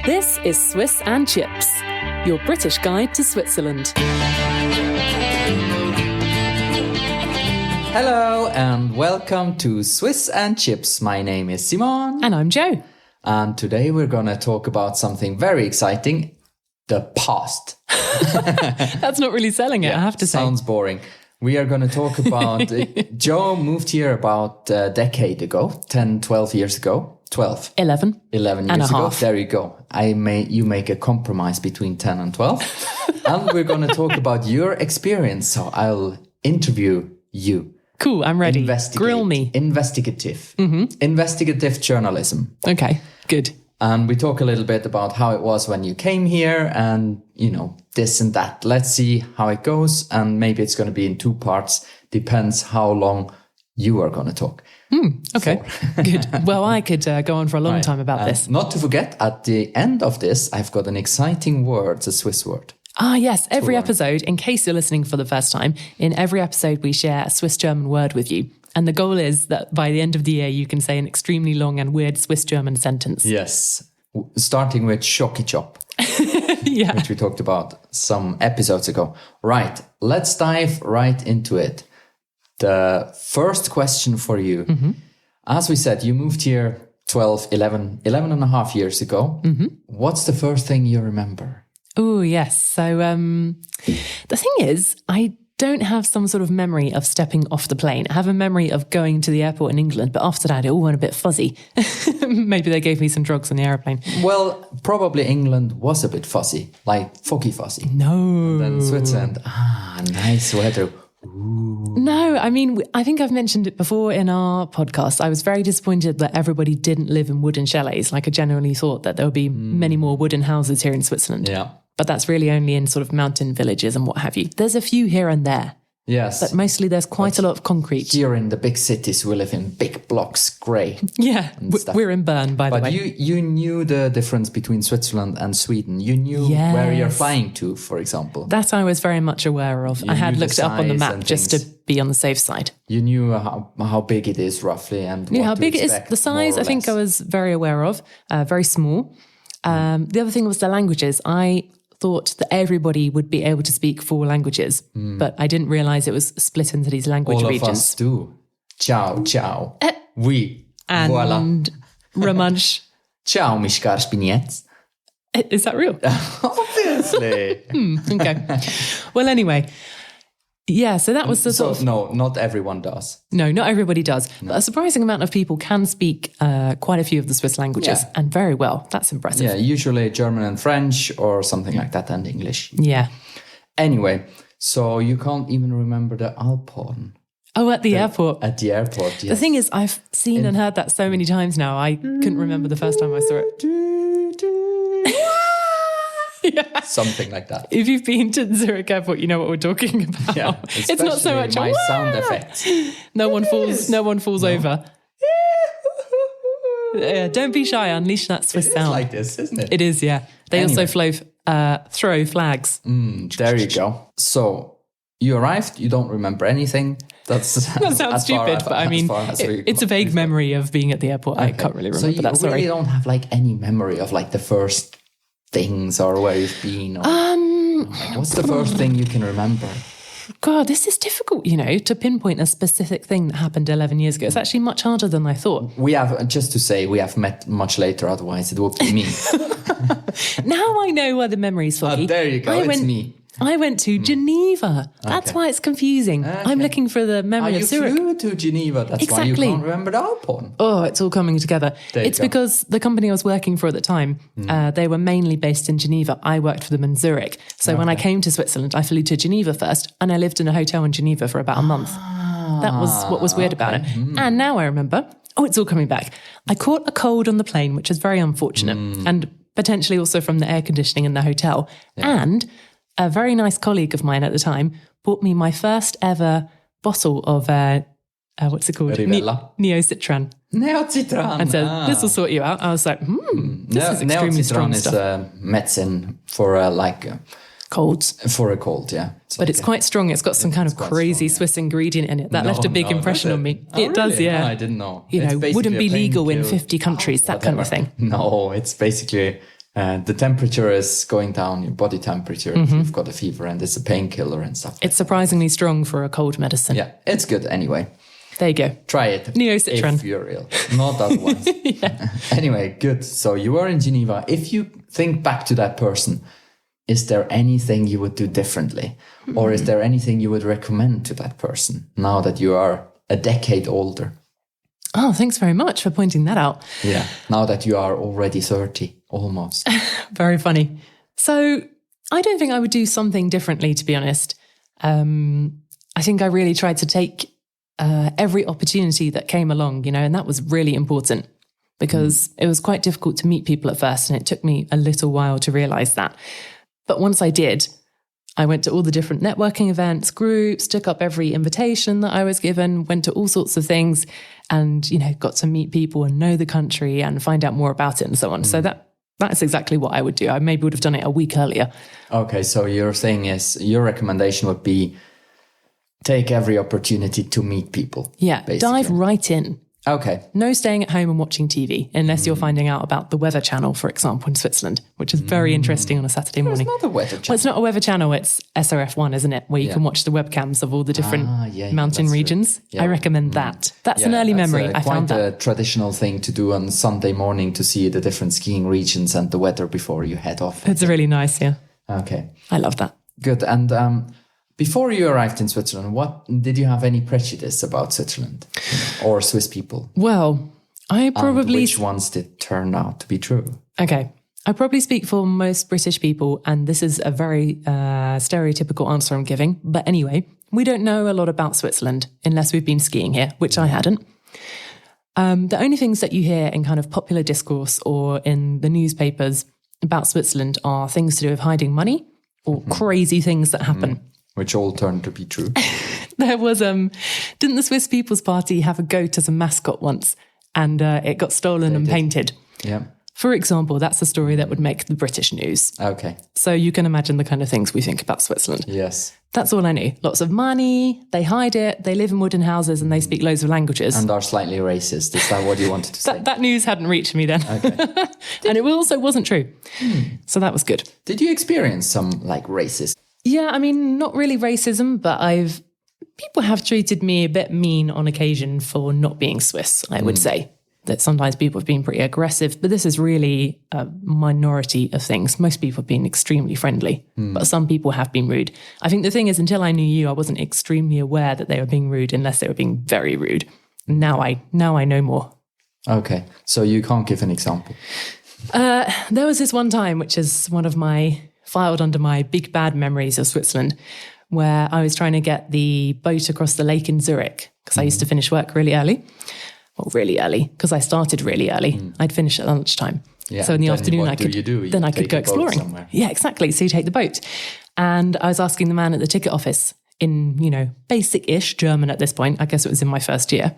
This is Swiss and Chips, your British guide to Switzerland. Hello and welcome to Swiss and Chips. My name is Simon. And I'm Joe. And today we're going to talk about something very exciting, the past. That's not really selling it, I have to say. Sounds boring. We are going to talk about, Joe moved here about a decade ago, 10, 12 years ago. 12. 11. 11 and years a ago. half. There you go. You make a compromise between 10 and 12. And we're going to talk about your experience. So I'll interview you. Cool, I'm ready. Grill me. Investigative. Investigative journalism. Okay, good. And we talk a little bit about how it was when you came here and, this and that. Let's see how it goes. And maybe it's going to be in 2 parts. Depends how long you are going to talk. Okay, good. Well, I could go on for a long time about this. Not to forget, at the end of this, I've got an exciting word, a Swiss word. Ah, yes. Every episode, in case you're listening for the first time, in every episode we share a Swiss-German word with you. And the goal is that by the end of the year, you can say an extremely long and weird Swiss-German sentence. Yes. Starting with shocky chop, Yeah. which we talked about some episodes ago. Right. Let's dive right into it. The first question for you. As we said, you moved here 11 and a half years ago. What's the first thing you remember? Oh, yes. So the thing is, I don't have some sort of memory of stepping off the plane. I have a memory of going to the airport in England, but after that, it all went a bit fuzzy. Maybe they gave me some drugs on the airplane. Well, probably England was a bit fuzzy, like foggy fuzzy. No. And then Switzerland, nice weather. No, I mean, I think I've mentioned it before in our podcast. I was very disappointed that everybody didn't live in wooden chalets. Like I genuinely thought that there would be many more wooden houses here in Switzerland. Yeah. But that's really only in sort of mountain villages and what have you. There's a few here and there. Yes. But mostly there's quite a lot of concrete. Here in the big cities, we live in big blocks, grey. Yeah, we're in Bern, by the way. But you knew the difference between Switzerland and Sweden. You knew where you're flying to, for example. That I was very much aware of. I had looked it up on the map just to be on the safe side. You knew how big it is roughly and what how to big it is. expect, The size, I think I was very aware of, very small. The other thing was the languages. I thought that everybody would be able to speak 4 languages, but I didn't realize it was split into these language All regions. of us do. Ciao, ciao. Oui. And Voilà. Romansh. Ciao, mis cars pignets. Is that real? Obviously. Okay. Well, anyway. Yeah, so that was the sort of... No, not everyone does. No, not everybody does. No. But a surprising amount of people can speak quite a few of the Swiss languages and very well. That's impressive. Yeah, usually German and French or something like that and English. Yeah. Anyway, so you can't even remember the Alphorn. Oh, at the airport. At the airport, yes. The thing is, I've seen and heard that so many times now, I couldn't remember the first time I saw it. Yeah. Something like that. If you've been to Zurich Airport, you know what we're talking about. Yeah, it's not so much my sound effects. No one falls over. Don't be shy, unleash that Swiss sound. It's like this, isn't it? It is, yeah. They also throw flags. There you go. So you arrived, you don't remember anything. That sounds stupid, but I mean, it's a vague memory of being at the airport. Okay. I can't really remember that. So you really don't have like any memory of like the first things or where you've been? Or, what's the first thing you can remember? God, this is difficult, to pinpoint a specific thing that happened 11 years ago. It's actually much harder than I thought. We have met much later, otherwise it would be me. Now I know where the memory's foggy. There you go, it's me. I went to Geneva. That's why it's confusing. Okay. I'm looking for the memory of Zurich. You flew to Geneva. That's why you can't remember the Alphorn. Oh, it's all coming together. It's because the company I was working for at the time, they were mainly based in Geneva. I worked for them in Zurich. So when I came to Switzerland, I flew to Geneva first, and I lived in a hotel in Geneva for about a month. That was what was weird about it. And now I remember, it's all coming back. I caught a cold on the plane, which is very unfortunate, and potentially also from the air conditioning in the hotel. Yeah. And a very nice colleague of mine at the time bought me my first ever bottle of, what's it called? Neocitran. Neocitran. And said, this will sort you out. I was like, this is extremely strong stuff. Neocitran is medicine for colds. For a cold, yeah. But it's quite strong. It's got some kind of crazy Swiss ingredient in it. That left a big impression on me. It does, yeah. No, I didn't know. Wouldn't be legal in 50 countries, that kind of thing. No, it's basically the temperature is going down, your body temperature, if you've got a fever, and it's a painkiller and stuff. It's surprisingly strong for a cold medicine. Yeah, it's good anyway. There you go. Try it. Neocitran. If you're ill. Not otherwise. Anyway, good. So you are in Geneva. If you think back to that person, is there anything you would do differently? Or is there anything you would recommend to that person now that you are a decade older? Oh, thanks very much for pointing that out. Yeah, now that you are already 30, almost. Very funny. So I don't think I would do something differently, to be honest. I think I really tried to take every opportunity that came along, and that was really important because it was quite difficult to meet people at first, and it took me a little while to realize that. But once I did, I went to all the different networking events, groups, took up every invitation that I was given, went to all sorts of things and, got to meet people and know the country and find out more about it and so on. So that's exactly what I would do. I maybe would have done it a week earlier. Okay, so your thing is, your recommendation would be take every opportunity to meet people. Yeah, basically. Dive right in. Okay. No staying at home and watching TV, unless you're finding out about the Weather Channel, for example, in Switzerland, which is very interesting on a Saturday morning. It's not a Weather Channel. Well, it's not a Weather Channel, it's SRF1, isn't it? Where you can watch the webcams of all the different mountain regions. I recommend that. That's an early memory. I found that. Quite a traditional thing to do on Sunday morning to see the different skiing regions and the weather before you head off. It's really nice, yeah. Okay. I love that. Good. And before you arrived in Switzerland, did you have any prejudice about Switzerland or Swiss people? Well, I probably... which ones did turn out to be true? Okay. I probably speak for most British people, and this is a very stereotypical answer I'm giving. But anyway, we don't know a lot about Switzerland unless we've been skiing here, which I hadn't. The only things that you hear in kind of popular discourse or in the newspapers about Switzerland are things to do with hiding money or crazy things that happen. Which all turned to be true. There was, didn't the Swiss People's Party have a goat as a mascot once? And it got stolen and painted. Yeah. For example, that's a story that would make the British news. Okay. So you can imagine the kind of things we think about Switzerland. Yes. That's all I knew. Lots of money, they hide it, they live in wooden houses and they speak loads of languages. And are slightly racist. Is that what you wanted to say? That news hadn't reached me then. Okay. And it also wasn't true. So that was good. Did you experience some racist? Yeah, I mean, not really racism, but people have treated me a bit mean on occasion for not being Swiss, I would say. That sometimes people have been pretty aggressive, but this is really a minority of things. Most people have been extremely friendly, but some people have been rude. I think the thing is, until I knew you, I wasn't extremely aware that they were being rude unless they were being very rude. Now I know more. Okay, so you can't give an example. There was this one time, which is one of my filed under my big bad memories of Switzerland, where I was trying to get the boat across the lake in Zurich because I used to finish work really early. Well, really early, because I started really early. I'd finish at lunchtime. Yeah, so in the afternoon, I could go exploring. Somewhere. Yeah, exactly. So you take the boat. And I was asking the man at the ticket office in, basic-ish German at this point, I guess it was in my first year,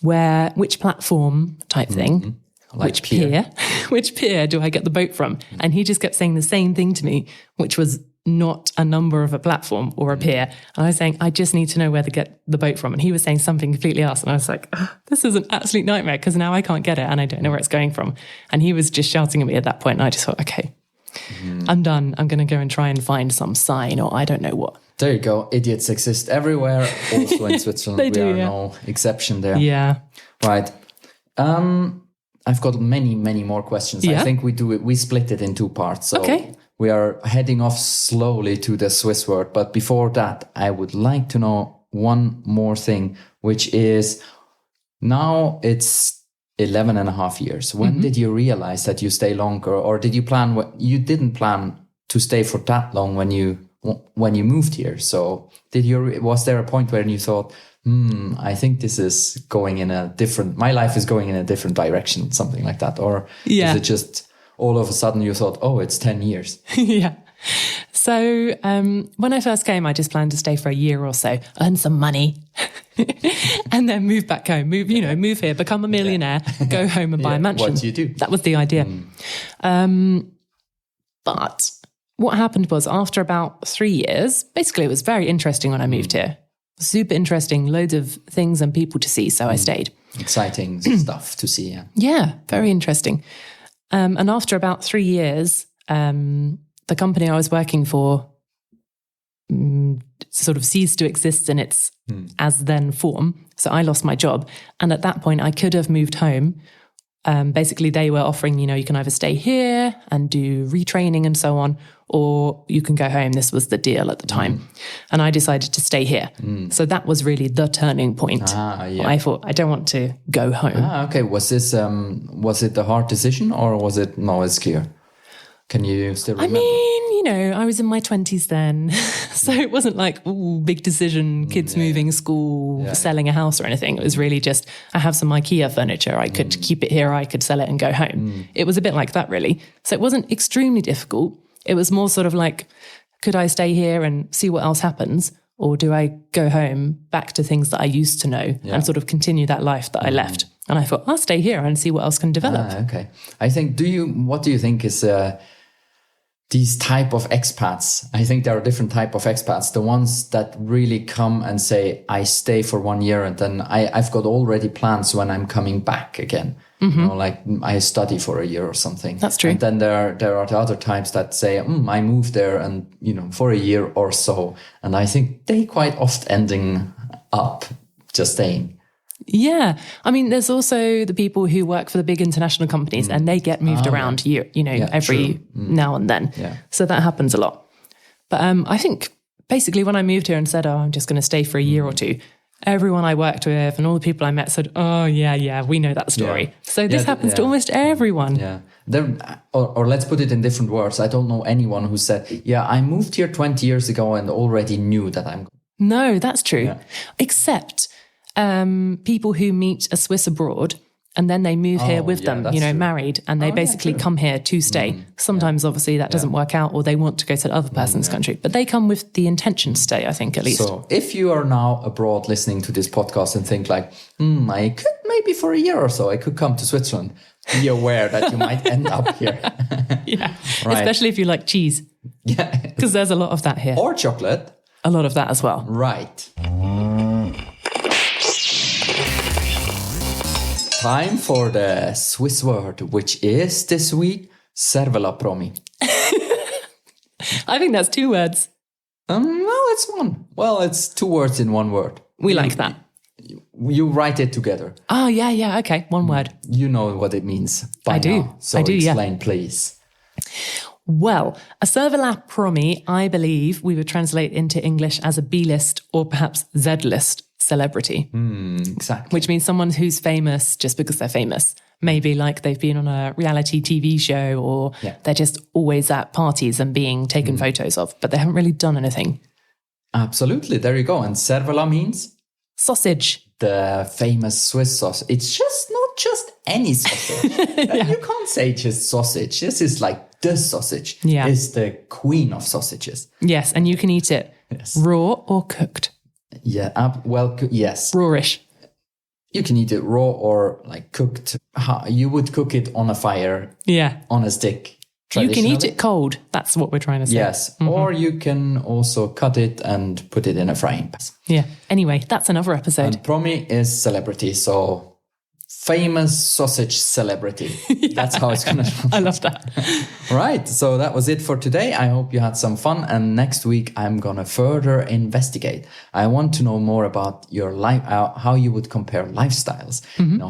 which platform type thing, which pier do I get the boat from? And he just kept saying the same thing to me, which was not a number of a platform or a pier. And I was saying, I just need to know where to get the boat from. And he was saying something completely else. And I was like, this is an absolute nightmare because now I can't get it and I don't know where it's going from. And he was just shouting at me at that point. And I just thought, okay, I'm done. I'm going to go and try and find some sign or I don't know what. There you go. Idiots exist everywhere. Also in Switzerland, we are no exception there. Yeah. Right. I've got many, many more questions. Yeah. I think we split it in two parts. So okay. We are heading off slowly to the Swiss word. But before that, I would like to know one more thing, which is now it's 11 and a half years. When did you realize that you stay longer, or did you plan? You didn't plan to stay for that long when you moved here. So was there a point where you thought, I think this is going my life is going in a different direction, something like that? Or is it just all of a sudden you thought, oh, it's 10 years? Yeah. So when I first came, I just planned to stay for a year or so, earn some money, and then move back home, move here, become a millionaire, go home and buy a mansion. What do you do? That was the idea. But what happened was after about 3 years, basically it was very interesting when I moved here. Super interesting, loads of things and people to see, so I stayed. Exciting stuff to see, yeah. Yeah, very interesting. And after about 3 years, the company I was working for sort of ceased to exist in its as then form. So I lost my job. And at that point, I could have moved home. Basically, they were offering, you can either stay here and do retraining and so on, or you can go home. This was the deal at the time. And I decided to stay here. So that was really the turning point. I thought, I don't want to go home. Okay. Was it a hard decision or was it, no, it's clear? Can you still remember? I mean, I was in my 20s then. So it wasn't like, big decision, kids moving, school, selling a house or anything. It was really just, I have some IKEA furniture. I could keep it here. I could sell it and go home. It was a bit like that, really. So it wasn't extremely difficult. It was more sort of like, could I stay here and see what else happens? Or do I go home back to things that I used to know and sort of continue that life that I left? And I thought, I'll stay here and see what else can develop. Okay. I think, what do you think is these type of expats? I think there are different type of expats. The ones that really come and say, I stay for 1 year and then I've got already plans when I'm coming back again. Like I study for a year or something. That's true. And then there are the other types that say, I moved there and, for a year or so. And I think they quite often ending up just staying. Yeah. I mean, there's also the people who work for the big international companies and they get moved around every now and then. Yeah. So that happens a lot. But I think basically when I moved here and said, I'm just going to stay for a year or two, everyone I worked with and all the people I met said, we know that story. Yeah. So this happens to almost everyone. Yeah. Or let's put it in different words. I don't know anyone who said, I moved here 20 years ago and already knew that I'm... No, that's true. Yeah. Except... people who meet a Swiss abroad and then they move here with them, true. Married, and they basically come here to stay. Sometimes, obviously, that doesn't work out or they want to go to the other person's country, but they come with the intention to stay, I think, at least. So if you are now abroad listening to this podcast and think like, I could maybe for a year or so, I could come to Switzerland, be aware that you might end up here. Right. Especially if you like cheese. Yeah. Because there's a lot of that here. Or chocolate. A lot of that as well. Right. Time for the Swiss word, which is this week, servelapromi. I think that's 2 words. No, it's one. Well, it's 2 words in 1 word. We like that. You write it together. Oh, yeah. Okay, 1 word. You know what it means by I do. now. So explain, please. Well, a servelapromi, I believe we would translate into English as a B-list or perhaps Z-list celebrity. Exactly. Which means someone who's famous just because they're famous. Maybe like they've been on a reality TV show or they're just always at parties and being taken photos of, but they haven't really done anything. Absolutely. There you go. And servola means? Sausage. The famous Swiss sausage. It's just not just any sausage. You can't say just sausage. This is like the sausage. Yeah. It's the queen of sausages. Yes, and you can eat it raw or cooked. Yeah, yes. Rawish. You can eat it raw or like cooked. You would cook it on a fire. Yeah. On a stick. You can eat it cold. That's what we're trying to say. Yes. Or you can also cut it and put it in a frying pan. Yeah. Anyway, that's another episode. And promi is celebrity. So famous sausage celebrity. That's how it's going to I love that. Right. So that was it for today. I hope you had some fun. And next week, I'm going to further investigate. I want to know more about your life, how you would compare lifestyles.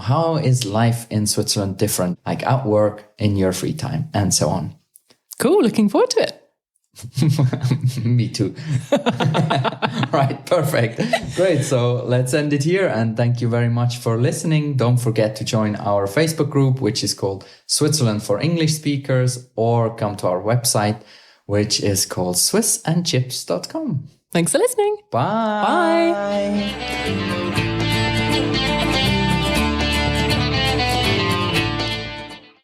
How is life in Switzerland different, like at work, in your free time, and so on. Cool. Looking forward to it. Me too. Right, perfect. Great. So let's end it here. And thank you very much for listening. Don't forget to join our Facebook group, which is called Switzerland for English Speakers, or come to our website, which is called swissandchips.com. Thanks for listening. Bye. Bye.